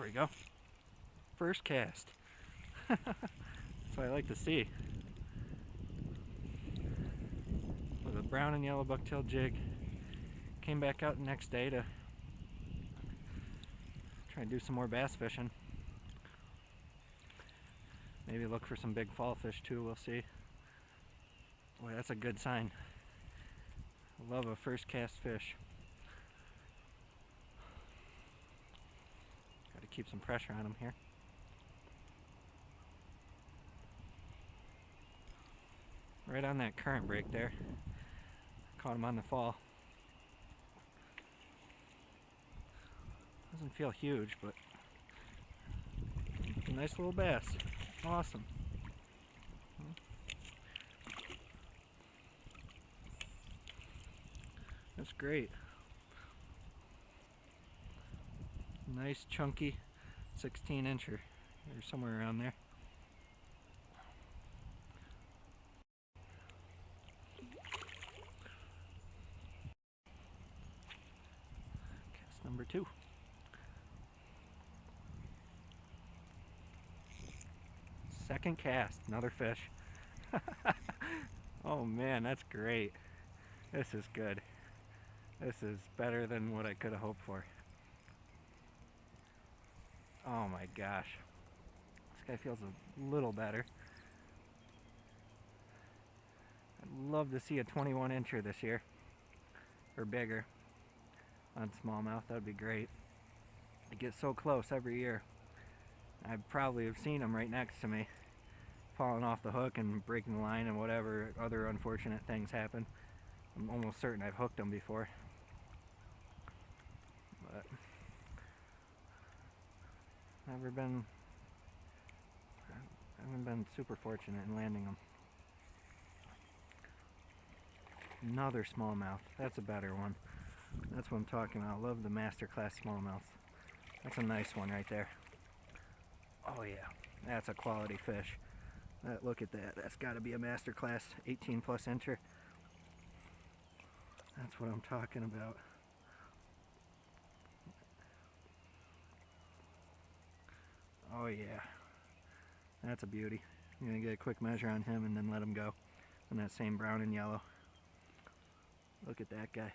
There we go. First cast. That's what I like to see. With a brown and yellow bucktail jig. Came back out the next day to try and do some more bass fishing. Maybe look for some big fall fish too, we'll see. Boy, that's a good sign. I love a first cast fish. Got to keep some pressure on them here. Right on that current break there. Caught him on the fall. Doesn't feel huge, but a nice little bass. Awesome. That's great. Nice chunky 16-incher, or somewhere around there. Cast number 2. Second cast, another fish. Oh man, that's great. This is good. This is better than what I could have hoped for. Oh my gosh. This guy feels a little better. I'd love to see a 21-incher this year. Or bigger. On smallmouth, that would be great. It gets so close every year. I probably have seen them right next to me, falling off the hook and breaking the line and whatever other unfortunate things happen. I'm almost certain I've hooked them before. But I haven't been super fortunate in landing them. Another smallmouth. That's a better one. That's what I'm talking about. I love the masterclass smallmouth. That's a nice one right there. Oh yeah, that's a quality fish. Look at that. That's got to be a masterclass 18+ incher. That's what I'm talking about. Oh yeah, that's a beauty. I'm gonna get a quick measure on him and then let him go. And that same brown and yellow. Look at that guy.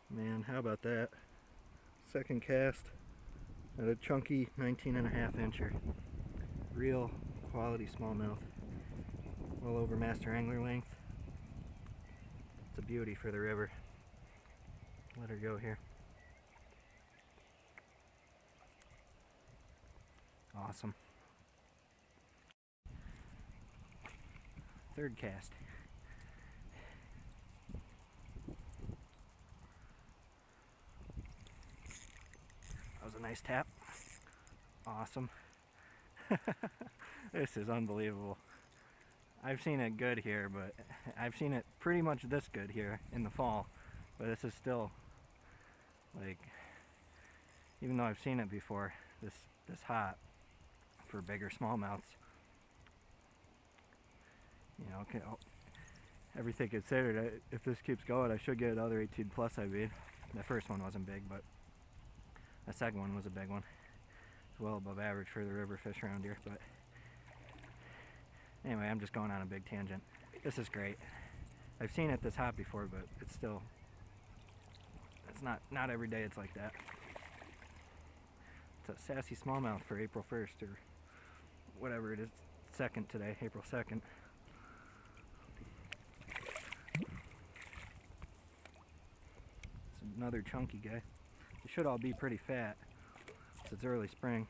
Man, how about that? Second cast at a chunky 19.5 incher. Real quality smallmouth. Well over master angler length. It's a beauty for the river. Let her go here. Awesome. Third cast. That was a nice tap. Awesome. This is unbelievable. I've seen it good here, but I've seen it pretty much this good here in the fall. But this is still, like, even though I've seen it before, this hot for bigger smallmouths. You know, everything considered, if this keeps going, I should get another 18+, I mean. The first one wasn't big, but the second one was a big one. It's well above average for the river fish around here, but anyway, I'm just going on a big tangent. This is great. I've seen it this hot before, but it's still, it's not every day it's like that. It's a sassy smallmouth for April 1st, or whatever it is, 2nd today, April 2nd. It's another chunky guy. They should all be pretty fat. It's early spring.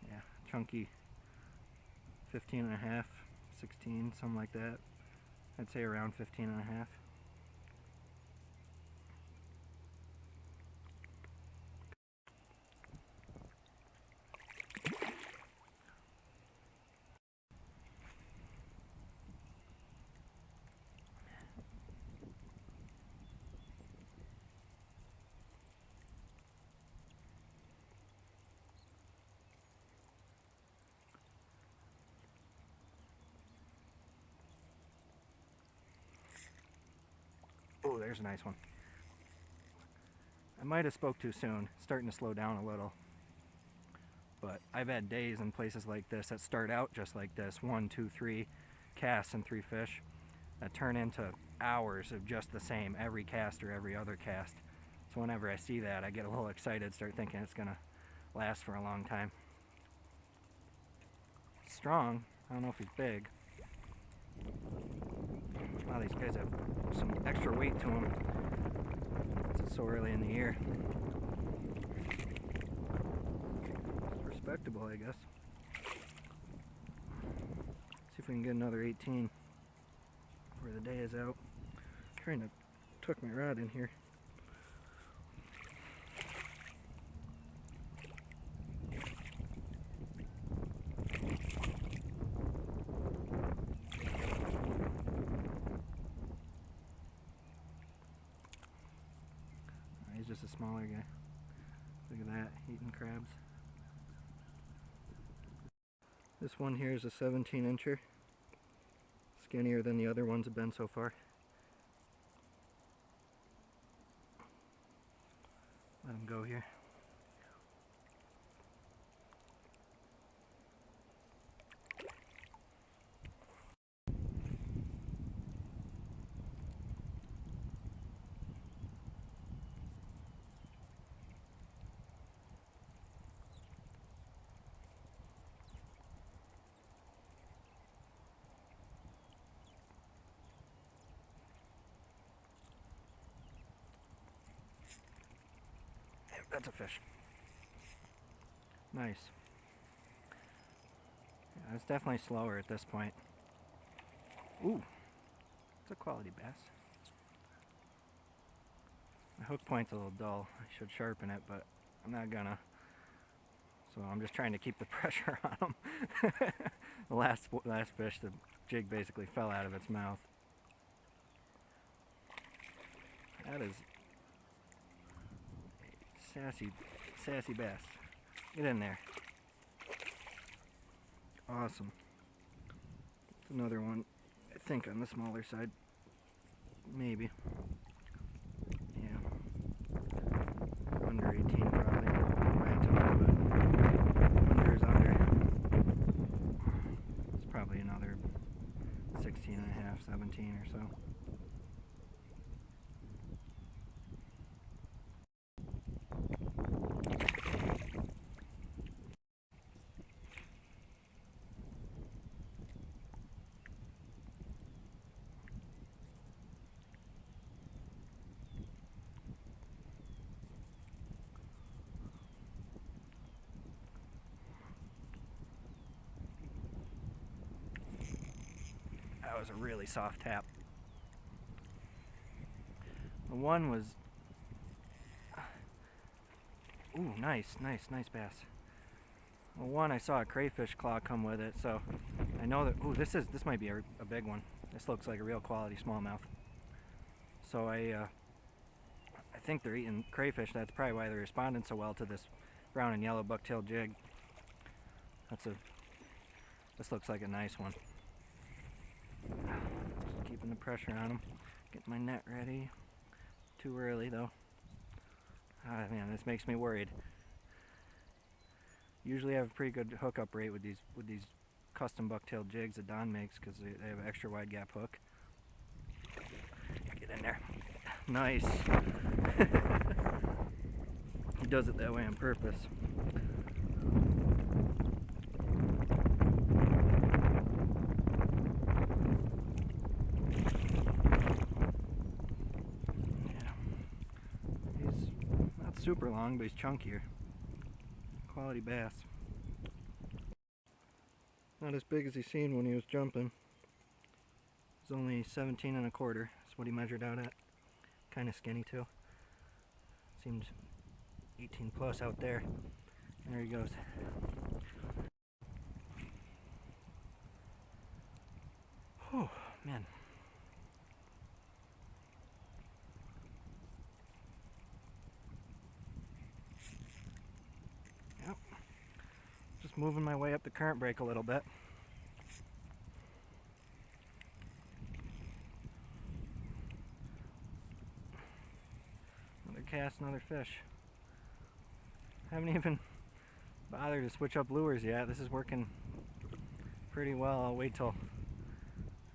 Yeah, chunky 15.5, 16, something like that. I'd say around 15.5. Oh, there's a nice one. I might have spoke too soon. It's starting to slow down a little. But I've had days in places like this that start out just like this, 1, 2, 3 casts and 3 fish, that turn into hours of just the same every cast or every other cast. So whenever I see that, I get a little excited, start thinking it's gonna last for a long time. Strong. I don't know if he's big. A lot of these guys have some extra weight to them. It's so early in the year. It's respectable, I guess. See if we can get another 18 before the day is out. I'm trying to tuck my rod in here. He's just a smaller guy. Look at that, eating crabs. This one here is a 17 incher. Skinnier than the other ones have been so far. Let him go here. That's a fish. Nice. Yeah, it's definitely slower at this point. Ooh, it's a quality bass. My hook point's a little dull. I should sharpen it, but I'm not gonna. So I'm just trying to keep the pressure on them. The last fish, the jig basically fell out of its mouth. That is sassy bass. Get in there. Awesome. It's another one, I think, on the smaller side. Maybe. Yeah. Under 18 probably. Right to but under is under. It's probably another 16 and a half, 17 or so. That was a really soft tap. The one was, ooh, nice bass. Well, one, I saw a crayfish claw come with it, so I know that, ooh, this might be a big one. This looks like a real quality smallmouth. So I think they're eating crayfish. That's probably why they're responding so well to this brown and yellow bucktail jig. This looks like a nice one. Just keeping the pressure on them. Get my net ready. Too early though. Ah, man, this makes me worried. Usually I have a pretty good hookup rate with these custom bucktail jigs that Don makes because they have an extra wide gap hook. Get in there. Nice. He does it that way on purpose. Super long, but he's chunkier. Quality bass. Not as big as he seemed when he was jumping. He's only 17 and a quarter. That's what he measured out at. Kind of skinny too. Seemed 18 plus out there. There he goes. Oh man. Just moving my way up the current break a little bit. cast another fish. Haven't even bothered to switch up lures yet. This is working pretty well. I'll wait till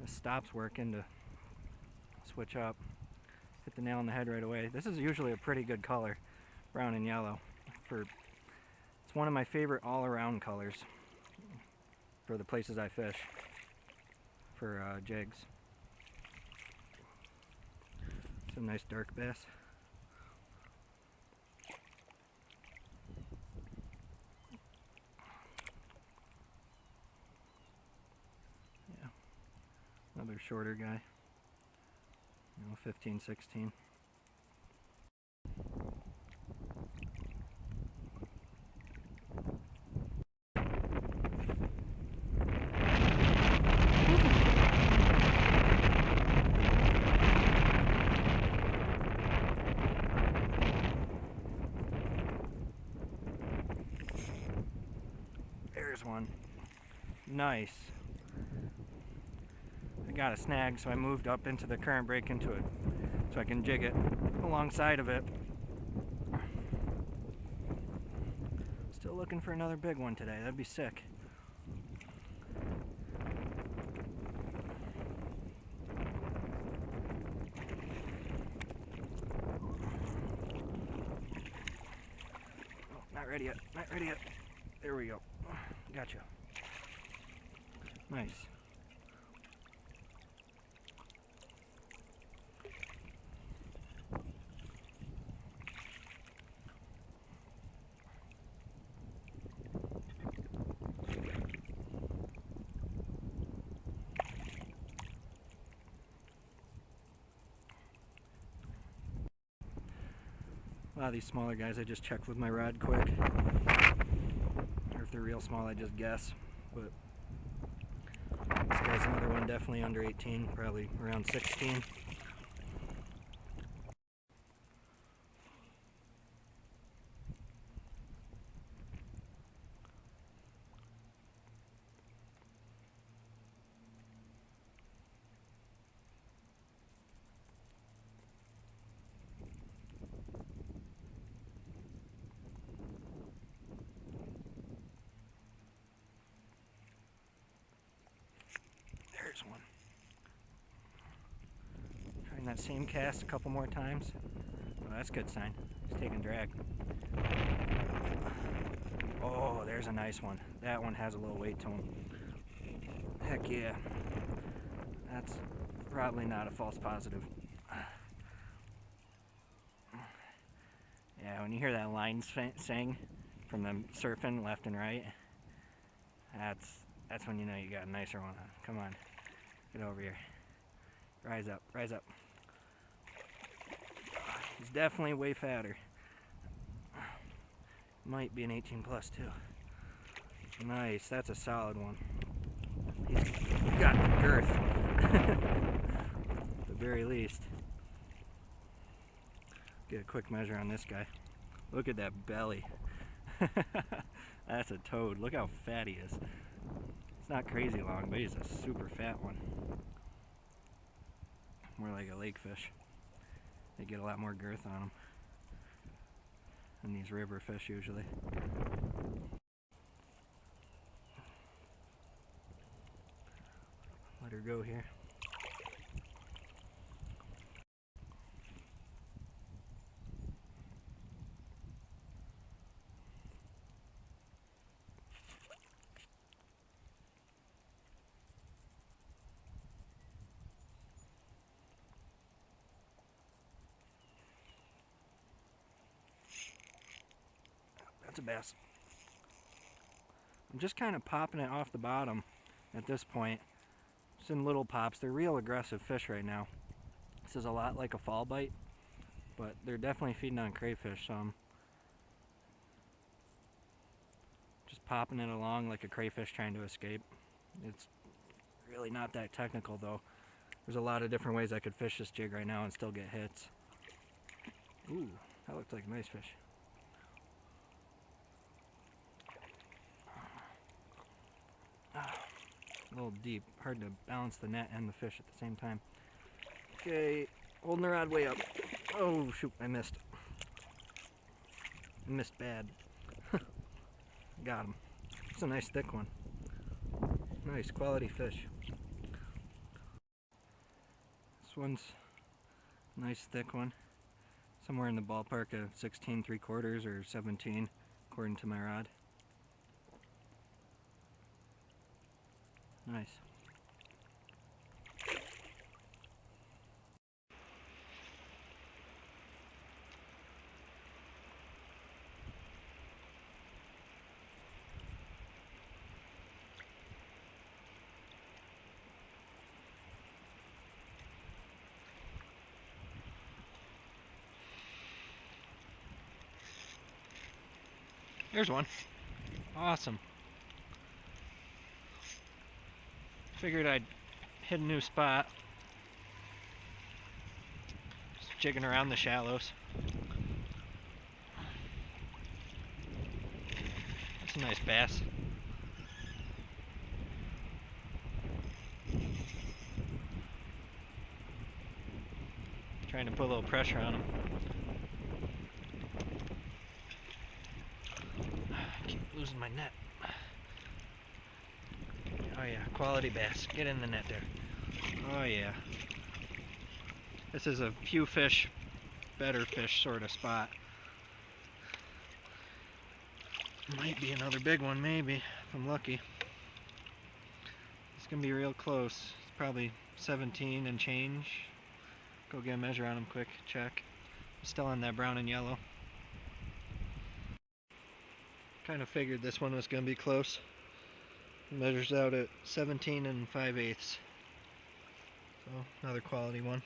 this stops working to switch up. Hit the nail on the head right away. This is usually a pretty good color, brown and yellow. It's one of my favorite all-around colors for the places I fish for jigs. Some nice dark bass. Yeah, another shorter guy. 15, 16. There's one. Nice. I got a snag, so I moved up into the current break into it so I can jig it alongside of it. Still looking for another big one today. That'd be sick. Oh, not ready yet. Not ready yet. There we go. Gotcha. Nice. A lot of these smaller guys I just check with my rod quick. Or if they're real small I just guess. But this guy's another one, definitely under 18, probably around 16. There's one. Trying that same cast a couple more times. Oh, that's a good sign. He's taking drag. Oh, there's a nice one. That one has a little weight to him. Heck yeah. That's probably not a false positive. Yeah, when you hear that line sing from them surfing left and right, that's when you know you got a nicer one on. Come on. Get over here. Rise up, rise up. He's definitely way fatter. Might be an 18 plus too. Nice, that's a solid one. He's got the girth. At the very least. Get a quick measure on this guy. Look at that belly. That's a toad. Look how fat he is. It's not crazy long, but he's a super fat one. More like a lake fish. They get a lot more girth on them than these river fish usually. Let her go here. That's a bass. I'm just kind of popping it off the bottom at this point. Just in little pops. They're real aggressive fish right now. This is a lot like a fall bite, but they're definitely feeding on crayfish, so I'm just popping it along like a crayfish trying to escape. It's really not that technical though. There's a lot of different ways I could fish this jig right now and still get hits. Ooh, that looks like a nice fish. A little deep, hard to balance the net and the fish at the same time. Okay, holding the rod way up. Oh shoot, I missed. I missed bad. Got him. It's a nice thick one. Nice quality fish. This one's a nice thick one. Somewhere in the ballpark of 16 3/4 or 17 according to my rod. Nice. There's one. Awesome. Figured I'd hit a new spot. Just jigging around the shallows. That's a nice bass. Trying to put a little pressure on him. Keep losing my net. Oh yeah, quality bass. Get in the net there. Oh yeah. This is a few fish, better fish sort of spot. Might be another big one, maybe, if I'm lucky. It's gonna be real close. It's probably 17 and change. Go get a measure on him quick, check. Still on that brown and yellow. Kind of figured this one was gonna be close. Measures out at 17 and 5/8. So, another quality one.